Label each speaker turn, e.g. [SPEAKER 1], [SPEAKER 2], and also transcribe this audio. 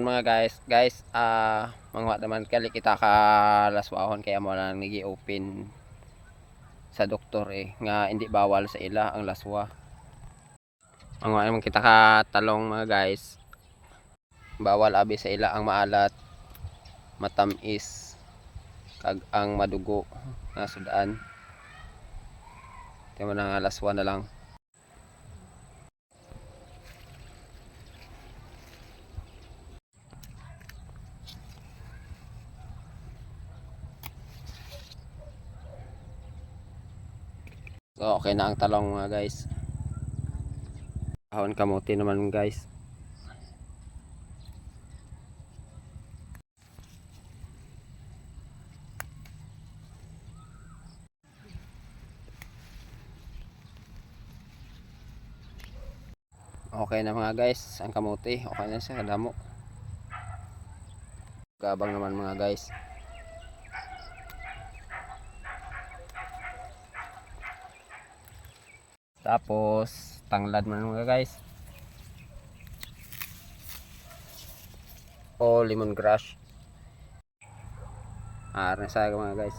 [SPEAKER 1] Mga guys, mangwa naman kali kita ka laswahon kaya mo lang nigi-open sa doktor nga hindi bawal sa ila ang laswa. Mangwa naman kita ka talong mga guys. Bawal abi sa ila ang maalat, matamis, kag ang madugo nga sudaan. Kaya mo na laswa na lang. So, okay na ang talong mga guys. Ahon kamuti naman guys. Okay na mga guys, ang kamuti. Okay na siya, kadamo. Gabang naman mga guys. Tapos tanglad man mga guys. O lemongrass. Sa mga guys.